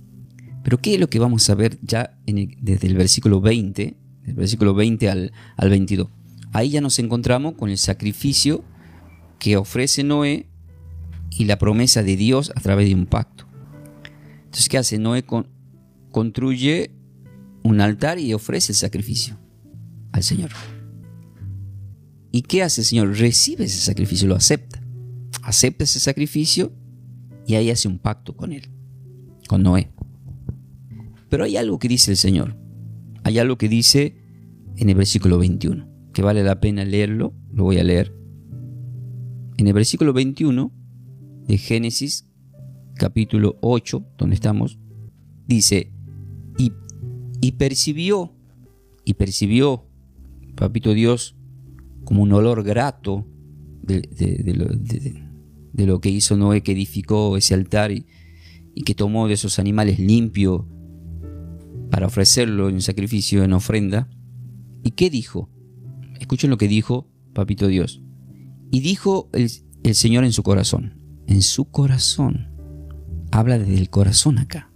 Pero ¿qué es lo que vamos a ver ya desde el versículo 20, del versículo 20 al 22? Ahí ya nos encontramos con el sacrificio que ofrece Noé y la promesa de Dios a través de un pacto. Entonces, ¿qué hace? Noé construye un altar y ofrece el sacrificio al Señor. ¿Y qué hace el Señor? Recibe ese sacrificio, lo acepta. Acepta ese sacrificio y ahí hace un pacto con él, con Noé. Pero hay algo que dice el Señor. Hay algo que dice en el versículo 21, que vale la pena leerlo. Lo voy a leer. En el versículo 21 de Génesis, capítulo 8, donde estamos, dice, y percibió, papito Dios, como un olor grato de lo que hizo Noé, que edificó ese altar y que tomó de esos animales limpios para ofrecerlo en sacrificio, en ofrenda. ¿Y qué dijo? Escuchen lo que dijo papito Dios. Y dijo el Señor en su corazón. En su corazón. Habla desde el corazón acá.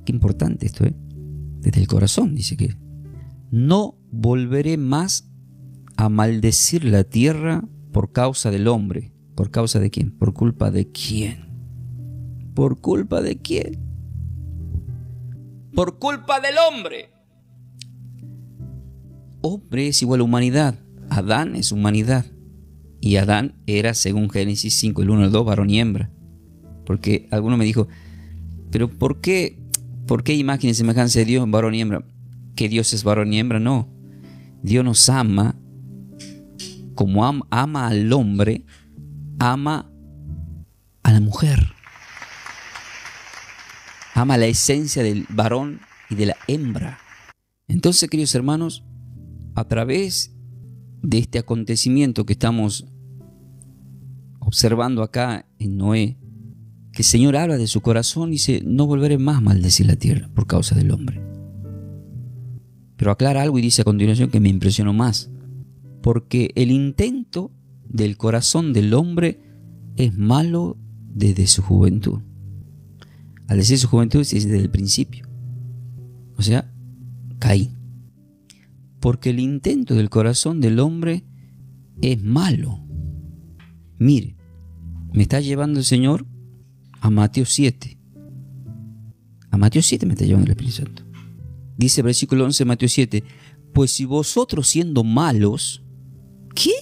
Qué importante esto, ¿eh? Desde el corazón dice que no volveré más a maldecir la tierra por causa del hombre. ¿Por causa de quién? ¿Por culpa de quién? ¿Por culpa de quién? Por culpa del hombre. Hombre es igual a humanidad. Adán es humanidad. Y Adán era, según Génesis 5, el 1 al 2, varón y hembra. Porque alguno me dijo, pero ¿por qué imagen y semejanza de Dios, varón y hembra? ¿Que Dios es varón y hembra? No. Dios nos ama como ama al hombre, ama a la mujer. Ama la esencia del varón y de la hembra. Entonces, queridos hermanos, a través de este acontecimiento que estamos observando acá en Noé, que el Señor habla de su corazón y dice, no volveré más a maldecir la tierra por causa del hombre. Pero aclara algo y dice a continuación que me impresionó más. Porque el intento del corazón del hombre es malo desde su juventud. Al decir su juventud, es desde el principio. O sea, Caín. Porque el intento del corazón del hombre es malo. Mire, me está llevando el Señor a Mateo 7. A Mateo 7 me está llevando el Espíritu Santo. Dice versículo 11 de Mateo 7, pues si vosotros siendo malos, ¿qué?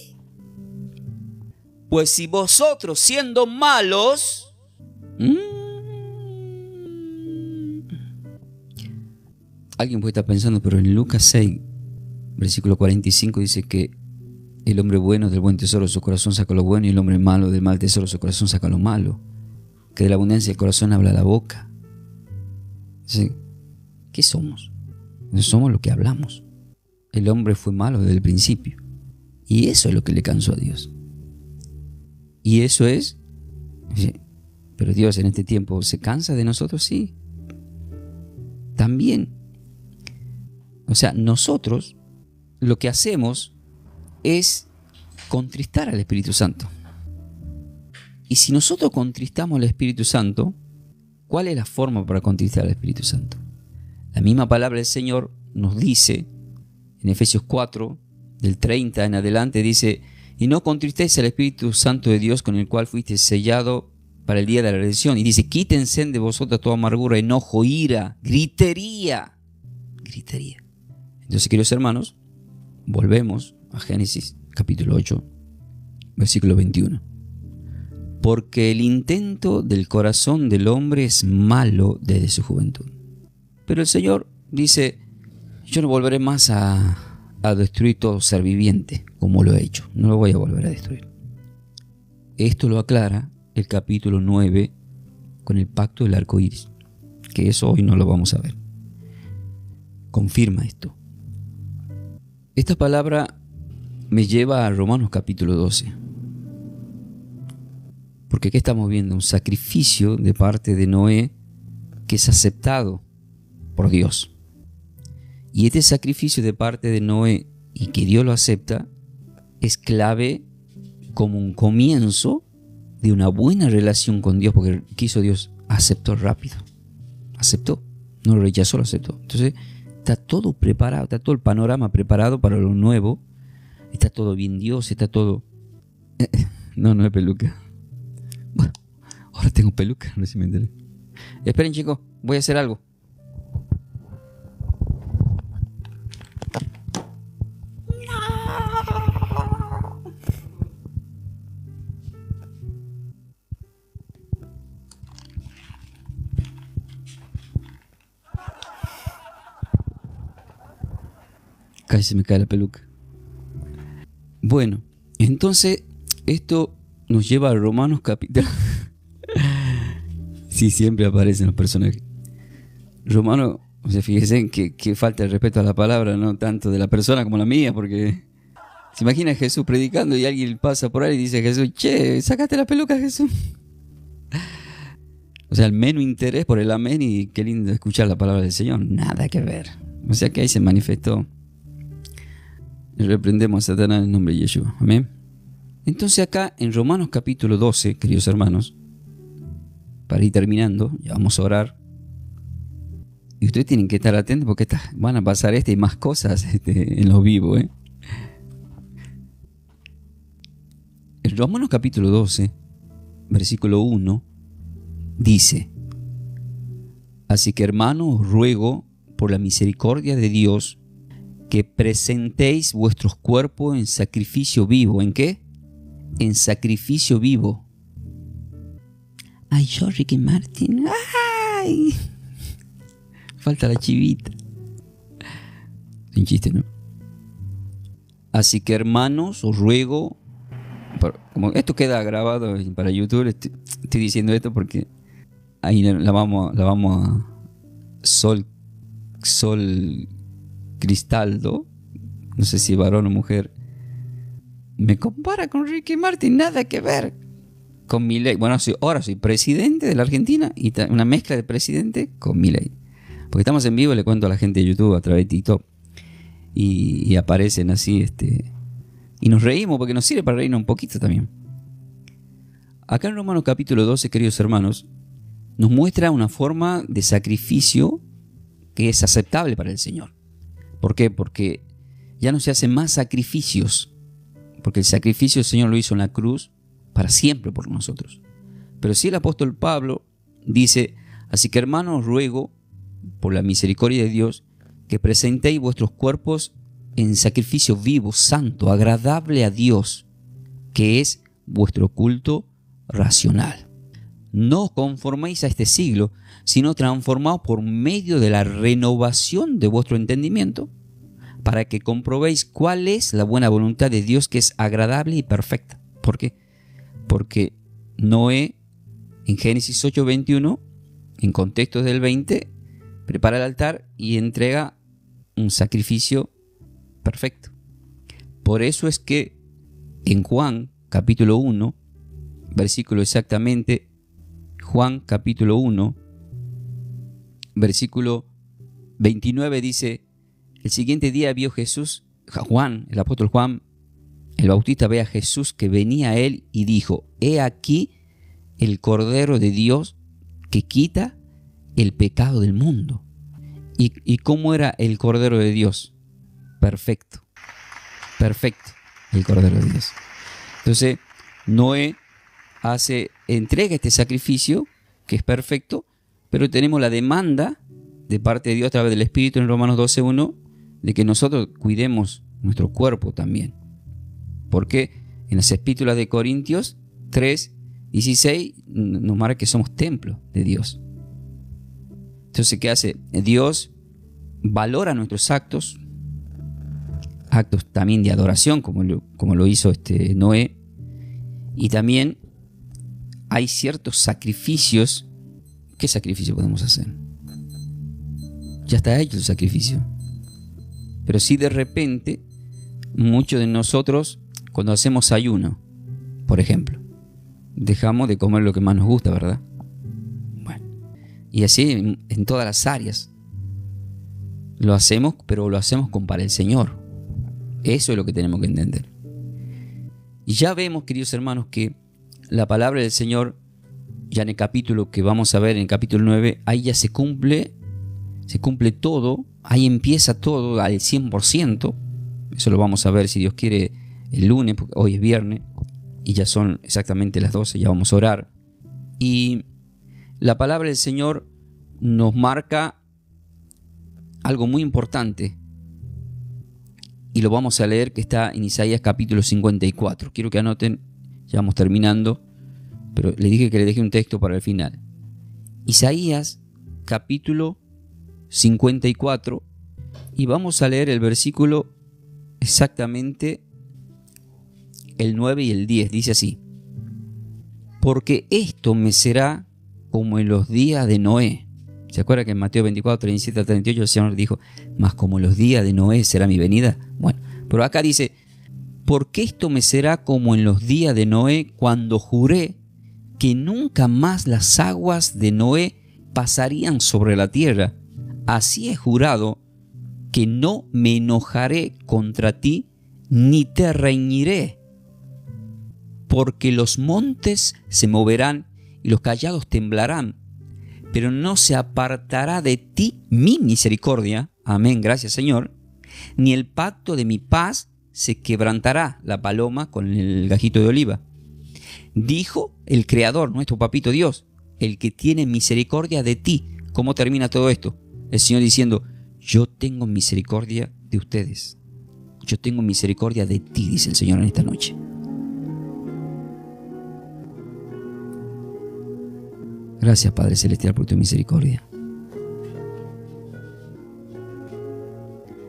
Pues si vosotros siendo malos, alguien puede estar pensando, pero en Lucas 6, versículo 45 dice que el hombre bueno del buen tesoro de su corazón saca lo bueno y el hombre malo del mal tesoro de su corazón saca lo malo. Que de la abundancia del corazón habla la boca. ¿Sí? ¿Qué somos? No somos lo que hablamos. El hombre fue malo desde el principio. Y eso es lo que le cansó a Dios. Y eso es... Pero Dios en este tiempo se cansa de nosotros, sí. También. O sea, nosotros lo que hacemos es contristar al Espíritu Santo. Y si nosotros contristamos al Espíritu Santo, ¿cuál es la forma para contristar al Espíritu Santo? La misma palabra del Señor nos dice, en Efesios 4, del 30 en adelante, dice, y no contristéis al Espíritu Santo de Dios con el cual fuiste sellado para el día de la redención. Y dice, quítense de vosotros toda amargura, enojo, ira, gritería. Gritería. Entonces, queridos hermanos, volvemos a Génesis capítulo 8, versículo 21. Porque el intento del corazón del hombre es malo desde su juventud. Pero el Señor dice, yo no volveré más a destruir todo ser viviente, como lo he hecho. No lo voy a volver a destruir. Esto lo aclara el capítulo 9 con el pacto del arco iris, que eso hoy no lo vamos a ver. Confirma esto. Esta palabra me lleva a Romanos capítulo 12. Porque aquí estamos viendo un sacrificio de parte de Noé que es aceptado por Dios. Y este sacrificio de parte de Noé y que Dios lo acepta es clave como un comienzo de una buena relación con Dios, porque quiso Dios, aceptó rápido. Aceptó, no lo rechazó, lo aceptó. Entonces está todo preparado, está todo el panorama preparado para lo nuevo. Está todo bien Dios, está todo... No es peluca. Bueno, ahora tengo peluca, no sé si me enteré. Esperen, chicos, voy a hacer algo. Casi se me cae la peluca. Bueno, entonces esto nos lleva a Romanos capítulo... Sí, siempre aparecen los personajes. Romanos, o sea, fíjense que falta el respeto a la palabra, no tanto de la persona como la mía, porque se imagina a Jesús predicando y alguien pasa por ahí y dice a Jesús, che, sácate la peluca, Jesús. O sea, el menos interés por el amén y qué lindo escuchar la palabra del Señor. Nada que ver. O sea que ahí se manifestó. Reprendemos a Satanás en el nombre de Yeshua. Amén. Entonces acá en Romanos capítulo 12, queridos hermanos, para ir terminando, ya vamos a orar. Y ustedes tienen que estar atentos porque van a pasar y más cosas en lo vivo. En Romanos capítulo 12, versículo 1, dice, así que hermanos, os ruego por la misericordia de Dios que presentéis vuestros cuerpos en sacrificio vivo. ¿En qué? En sacrificio vivo. Ay, yo, Ricky Martin. Ay. Falta la chivita. Sin chiste, ¿no? Así que hermanos, os ruego, como esto queda grabado para YouTube, estoy diciendo esto porque ahí la vamos a Sol Cristaldo, no sé si varón o mujer, me compara con Ricky Martin, nada que ver con Milei. Bueno, ahora soy presidente de la Argentina y una mezcla de presidente con Milei. Porque estamos en vivo, le cuento a la gente de YouTube a través de TikTok y aparecen así, y nos reímos porque nos sirve para reírnos un poquito también. Acá en Romanos capítulo 12, queridos hermanos, nos muestra una forma de sacrificio que es aceptable para el Señor. ¿Por qué? Porque ya no se hacen más sacrificios, porque el sacrificio el Señor lo hizo en la cruz para siempre por nosotros. Pero sí el apóstol Pablo dice: así que, hermanos, ruego por la misericordia de Dios que presentéis vuestros cuerpos en sacrificio vivo, santo, agradable a Dios, que es vuestro culto racional. No os conforméis a este siglo, sino transformaos por medio de la renovación de vuestro entendimiento, para que comprobéis cuál es la buena voluntad de Dios, que es agradable y perfecta. ¿Por qué? Porque Noé, en Génesis 8:21, en contexto del 20, prepara el altar y entrega un sacrificio perfecto. Por eso es que en Juan capítulo 1, versículo exactamente, Juan capítulo 1, versículo 29 dice: el siguiente día vio Jesús, Juan, el apóstol Juan, el Bautista, ve a Jesús que venía a él y dijo: he aquí el Cordero de Dios que quita el pecado del mundo. ¿Y cómo era el Cordero de Dios? Perfecto. Perfecto, el Cordero de Dios. Entonces, Noé entrega este sacrificio que es perfecto, pero tenemos la demanda de parte de Dios a través del Espíritu en Romanos 12:1 de que nosotros cuidemos nuestro cuerpo también. Porque en las epístolas de Corintios 3:16 nos marca que somos templo de Dios. Entonces, ¿qué hace? Dios valora nuestros actos también de adoración, como lo hizo Noé, y también hay ciertos sacrificios. ¿Qué sacrificio podemos hacer? Ya está hecho el sacrificio. Pero si de repente, muchos de nosotros, cuando hacemos ayuno, por ejemplo, dejamos de comer lo que más nos gusta, ¿verdad? Bueno, y así en todas las áreas. Lo hacemos, pero lo hacemos para el Señor. Eso es lo que tenemos que entender. Y ya vemos, queridos hermanos, que la palabra del Señor, ya en el capítulo que vamos a ver, en el capítulo 9, ahí ya se cumple todo, ahí empieza todo al 100%. Eso lo vamos a ver, si Dios quiere, el lunes, porque hoy es viernes, y ya son exactamente las 12, ya vamos a orar. Y la palabra del Señor nos marca algo muy importante, y lo vamos a leer, que está en Isaías capítulo 54. Quiero que anoten, ya vamos terminando, pero le dije que le dejé un texto para el final. Isaías capítulo 54, y vamos a leer el versículo exactamente el 9 y el 10. Dice así: porque esto me será como en los días de Noé. ¿Se acuerda que en Mateo 24, 37 al 38 el Señor dijo: mas como los días de Noé será mi venida? Bueno, pero acá dice: porque esto me será como en los días de Noé, cuando juré que nunca más las aguas de Noé pasarían sobre la tierra. Así he jurado que no me enojaré contra ti, ni te reñiré. Porque los montes se moverán y los callados temblarán, pero no se apartará de ti mi misericordia. Amén, gracias Señor. Ni el pacto de mi paz se quebrantará. La paloma con el gajito de oliva. Dijo el Creador, nuestro papito Dios, el que tiene misericordia de ti. ¿Cómo termina todo esto? El Señor diciendo: yo tengo misericordia de ustedes. Yo tengo misericordia de ti, dice el Señor en esta noche. Gracias, Padre Celestial, por tu misericordia.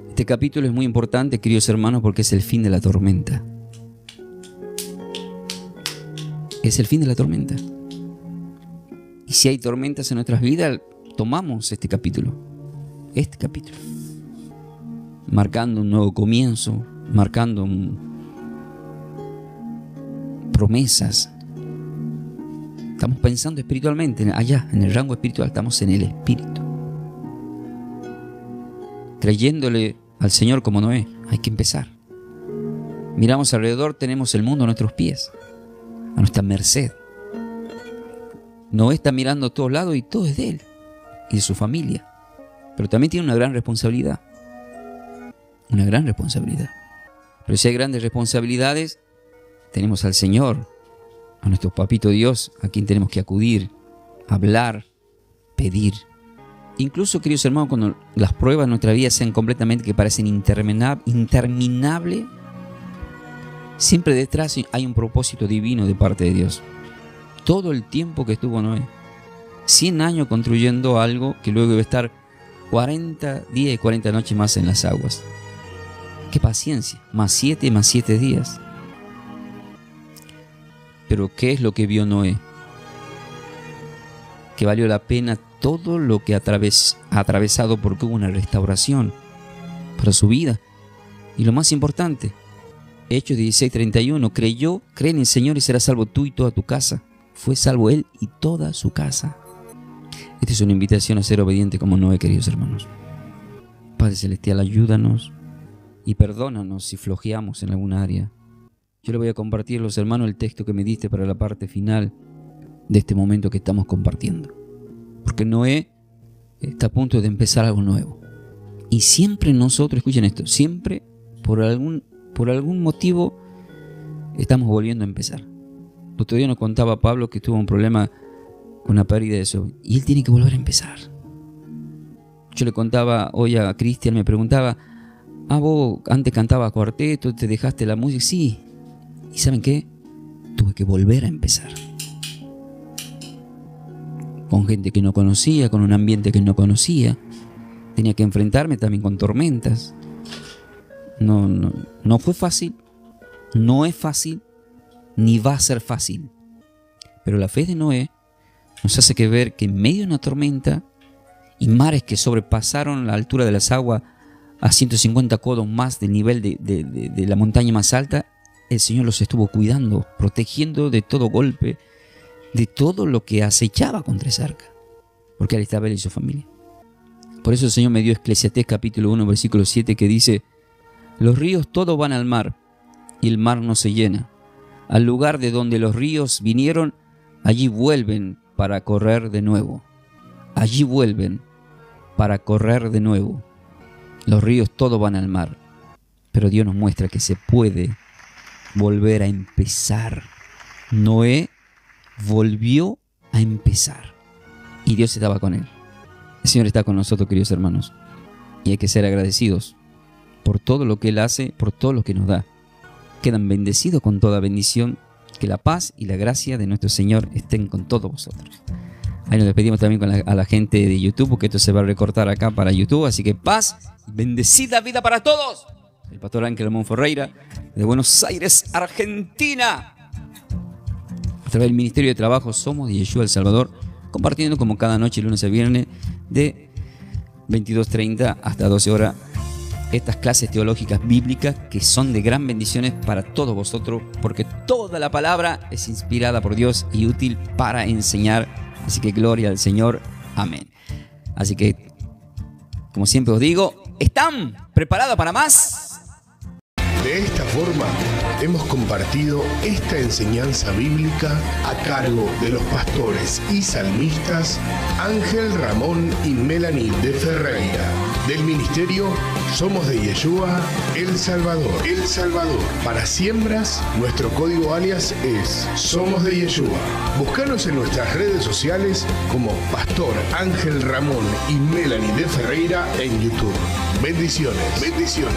Este capítulo es muy importante, queridos hermanos, porque es el fin de la tormenta. Es el fin de la tormenta. Y si hay tormentas en nuestras vidas, tomamos este capítulo, marcando un nuevo comienzo, marcando promesas. Estamos pensando espiritualmente, allá, en el rango espiritual, estamos en el espíritu. Creyéndole al Señor como Noé, hay que empezar. Miramos alrededor, tenemos el mundo a nuestros pies, a nuestra merced. Noé está mirando a todos lados y todo es de él y de su familia. Pero también tiene una gran responsabilidad. Una gran responsabilidad. Pero si hay grandes responsabilidades, tenemos al Señor a nuestro papito Dios, a quien tenemos que acudir, hablar, pedir. Incluso, queridos hermanos, cuando las pruebas de nuestra vida sean completamente que parecen interminables, siempre detrás hay un propósito divino de parte de Dios. Todo el tiempo que estuvo Noé, 100 años construyendo algo que luego iba a estar 40 días y 40 noches más en las aguas. ¡Qué paciencia! Más 7 días. Pero ¿qué es lo que vio Noé? Que valió la pena todo lo que ha atravesado, porque hubo una restauración para su vida. Y lo más importante, Hechos 16:31, cree en el Señor y serás salvo tú y toda tu casa. Fue salvo él y toda su casa. Esta es una invitación a ser obediente como Noé, queridos hermanos. Padre Celestial, ayúdanos y perdónanos si flojeamos en alguna área. Yo le voy a compartir a los hermanos el texto que me diste para la parte final de este momento que estamos compartiendo. Porque Noé está a punto de empezar algo nuevo. Y siempre nosotros, escuchen esto, siempre por algún motivo estamos volviendo a empezar. El otro día nos contaba Pablo que tuvo un problema con la pérdida de eso. Y él tiene que volver a empezar. Yo le contaba hoy a Cristian, me preguntaba, vos antes cantabas cuarteto, te dejaste la música. Sí. ¿Y saben qué? Tuve que volver a empezar. Con gente que no conocía, con un ambiente que no conocía. Tenía que enfrentarme también con tormentas. No fue fácil. No es fácil. Ni va a ser fácil. Pero la fe de Noé nos hace que ver que en medio de una tormenta y mares que sobrepasaron la altura de las aguas a 150 codos más del nivel de la montaña más alta, el Señor los estuvo cuidando, protegiendo de todo golpe, de todo lo que acechaba contra esa arca, porque ahí estaba él y su familia. Por eso el Señor me dio Eclesiastés capítulo 1 versículo 7 que dice: los ríos todos van al mar y el mar no se llena. Al lugar de donde los ríos vinieron, allí vuelven para correr de nuevo. Allí vuelven para correr de nuevo. Los ríos todos van al mar, pero Dios nos muestra que se puede volver a empezar. Noé volvió a empezar y Dios estaba con él. El Señor está con nosotros, queridos hermanos, y hay que ser agradecidos por todo lo que Él hace, por todo lo que nos da. Quedan bendecidos con toda bendición. Que la paz y la gracia de nuestro Señor estén con todos vosotros. Ahí nos despedimos también a la gente de YouTube, porque esto se va a recortar acá para YouTube. Así que paz y bendecida vida para todos. El pastor Ángel Ramón Ferreira, de Buenos Aires, Argentina. A través del Ministerio de Trabajo Somos de Yeshua El Salvador, compartiendo como cada noche, lunes a viernes, de 22:30 hasta 12 horas, estas clases teológicas bíblicas que son de gran bendiciones para todos vosotros, porque toda la palabra es inspirada por Dios y útil para enseñar. Así que gloria al Señor. Amén. Así que, como siempre os digo, ¿están preparados para más? De esta forma, hemos compartido esta enseñanza bíblica a cargo de los pastores y salmistas Ángel Ramón y Melanie de Ferreira, del ministerio Somos de Yeshua El Salvador. El Salvador. Para siembras, nuestro código alias es Somos de Yeshua. Búscanos en nuestras redes sociales como Pastor Ángel Ramón y Melanie de Ferreira en YouTube. Bendiciones. Bendiciones.